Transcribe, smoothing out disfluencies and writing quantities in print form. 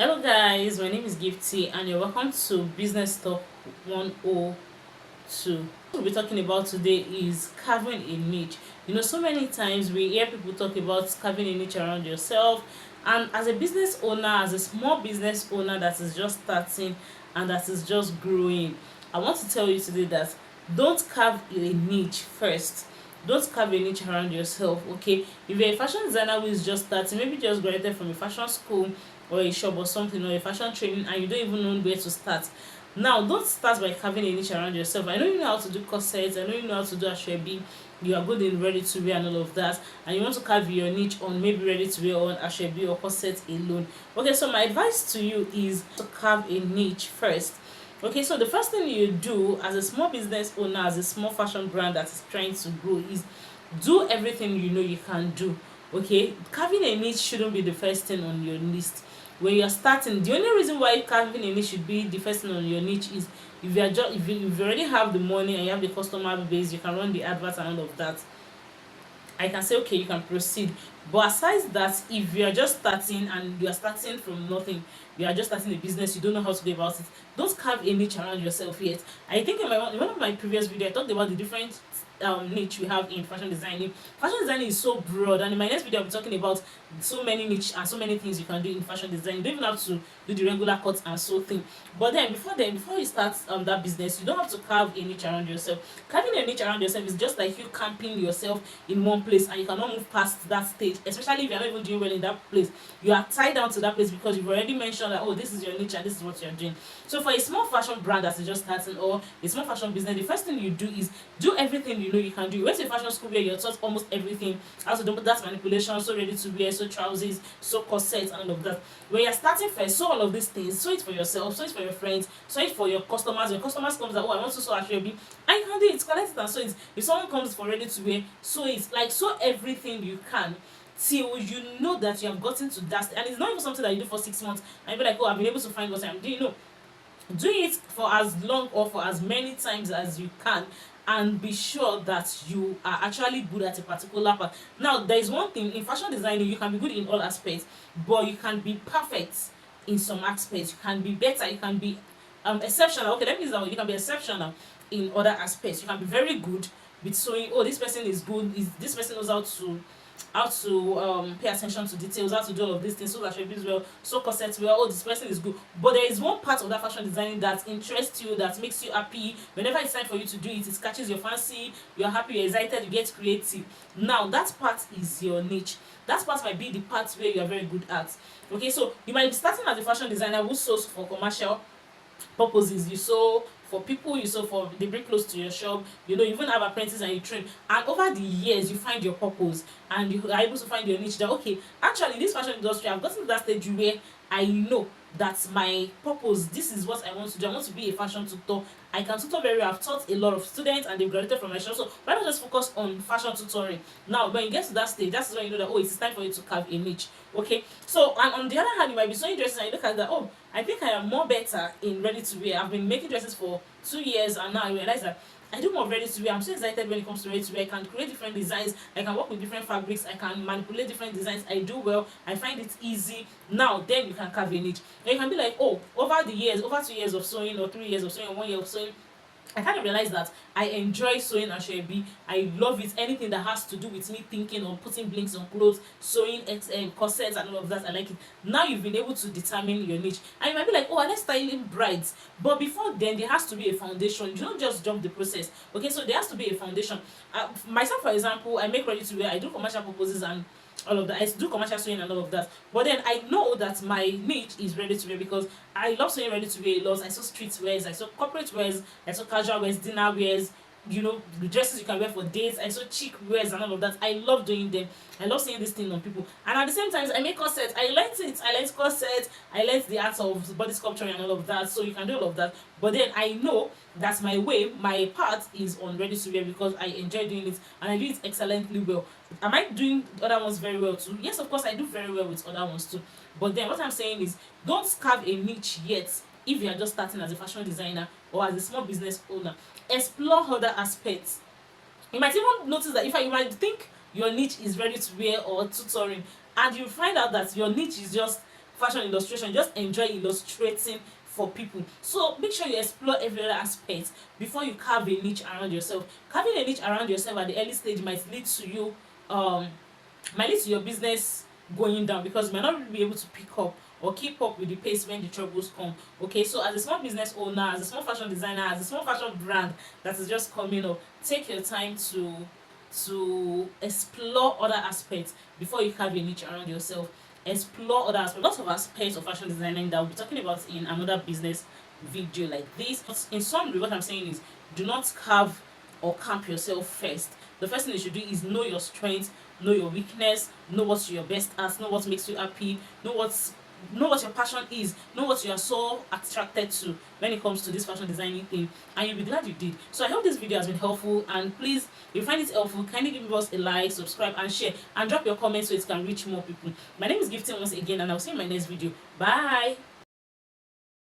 Hello guys, my name is Gifty and you're welcome to Business Talk 102. What we'll be talking about today is carving a niche. So many times we hear people talk about carving a niche around yourself, and as a business owner, as a small business owner that is just starting and that is just growing, I want to tell you today that don't carve a niche first. Don't carve a niche around yourself. Okay, if you're a fashion designer who is just starting, maybe just graduated from a fashion school or a shop or something, or a fashion training, and you don't even know where to start, now don't start by carving a niche around yourself. I know you know how to do corsets, I know you know how to do ashwebi, you are good in ready to wear and all of that, and you want to carve your niche on maybe ready to wear on ashwebi or corset alone. Okay, so my advice to you is to carve a niche first. Okay, so the first thing you do as a small business owner, as a small fashion brand that is trying to grow, is do everything you know you can do. Okay, carving a niche shouldn't be the first thing on your list when you're starting. The only reason why carving a niche should be the first thing on your niche is if you are just if you already have the money and you have the customer base, you can run the advert and all of that, I can say okay, you can proceed. But aside that, if you are just starting and you are starting from nothing, you are just starting a business, you don't know how to go about it, don't carve a niche around yourself yet. I think in one of my previous videos I talked about the different niche we have in fashion designing. Fashion designing is so broad, and in my next video I'll be talking about so many niche and so many things you can do in fashion design. You don't even have to do the regular cut and sew thing. But before you start that business, you don't have to carve a niche around yourself. Carving a niche around yourself is just like you camping yourself in one place and you cannot move past that stage, especially if you're not even doing well in that place. You are tied down to that place because you've already mentioned that, oh, this is your niche and this is what you're doing. So for a small fashion brand that is just starting, or a small fashion business, the first thing you do is do everything you know you can do. You went to a fashion school where you're taught almost everything, how to do that manipulation, so ready to wear, so trousers, so corsets, and all of that. When you're starting first, so all of these things, so it for yourself, so it for your friends, so it for your customers. When customers comes that, oh, I want to sew ashwebi, and you can do it, collect it and sew it. If someone comes for ready to wear, sew it. Like, sew everything you can till you know that you have gotten to that. And it's not even something that you do for 6 months and you be like, oh, I've been able to find what I'm doing. No, do it for as long or for as many times as you can, and be sure that you are actually good at a particular part. Now, there is one thing in fashion designing: you can be good in all aspects, but you can be perfect in some aspects. You can be better, you can be exceptional. Okay, let me use that word. You can be exceptional in other aspects. You can be very good with sewing. Oh, this person is good, is this person knows how to pay attention to details, how to do all of these things, so that she be well, so corset well. Oh, this person is good. But there is one part of that fashion designing that interests you, that makes you happy. Whenever it's time for you to do it, it catches your fancy. You're happy, you're excited, you get creative. Now that part is your niche. That part might be the part where you are very good at. Okay, so you might be starting as a fashion designer who sews for commercial purposes. You sew for people, you sew for, they bring clothes to your shop, you even have apprentices and you train, and over the years you find your purpose and you are able to find your niche, that okay, actually this fashion industry, I've gotten to that stage where I know that my purpose, this is what I want to do. I want to be a fashion tutor. I can tutor very well. I've taught a lot of students and they've graduated from my shop, so why not just focus on fashion tutoring? Now when you get to that stage, that's when you know that, oh, it's time for you to carve a niche. Okay, so, and on the other hand, you might be sewing dresses and you look at that, oh, I think I am more better in ready to wear. I've been making dresses for 2 years and now I realize that I do more ready to wear. I'm so excited when it comes to ready to wear. I can create different designs, I can work with different fabrics, I can manipulate different designs. I do well, I find it easy. Now then you can carve a niche. And you can be like, oh, over the years, over 2 years of sewing, or 3 years of sewing, or 1 year of sewing, I kind of realized that I enjoy sewing ashwebi. I love it. Anything that has to do with me thinking or putting blinks on clothes, sewing corsets and all of that, I like it. Now you've been able to determine your niche. And you might be like, oh, I like styling brides. But before then, there has to be a foundation. You don't just jump the process. Okay, so there has to be a foundation. Myself, for example, I make ready to wear. I do commercial purposes and all of that. I do commercial sewing and all of that. But then I know that my niche is ready to wear because I love sewing ready to wear a lot. I saw street wears, I saw corporate wears, I saw casual wears, dinner wears, the dresses you can wear for dates. I saw chic wears and all of that. I love doing them. I love seeing this thing on people. And at the same time, I make corsets. I learned it. I learned corsets. I learned the art of body sculpture and all of that. So you can do all of that. But then I know that's my way. My part is on ready to wear because I enjoy doing it and I do it excellently well. Am I doing other ones very well too? Yes, of course I do very well with other ones too. But then what I'm saying is, don't carve a niche yet if you are just starting as a fashion designer or as a small business owner. Explore other aspects. You might even notice that you might think your niche is ready to wear or tutoring, and you find out that your niche is just fashion illustration, just enjoy illustrating for people. So make sure you explore every other aspect before you carve a niche around yourself. Carving a niche around yourself at the early stage um might lead to your business going down, because you might not really be able to pick up or keep up with the pace when the troubles come. Okay, so as a small business owner, as a small fashion designer, as a small fashion brand that is just coming up, take your time to explore other aspects before you carve a niche around yourself. Explore other aspects, lots of aspects of fashion designing that we'll be talking about in another business video like this. But in summary, what I'm saying is, do not carve or camp yourself first. The first thing you should do is know your strength, know your weakness, know what you're best at, know what makes you happy, know what your passion is, know what you are so attracted to when it comes to this fashion designing thing, and you'll be glad you did. So I hope this video has been helpful, and please, if you find it helpful, kindly give us a like, subscribe and share, and drop your comments so it can reach more people. My name is Gifting once again, and I'll see you in my next video. Bye.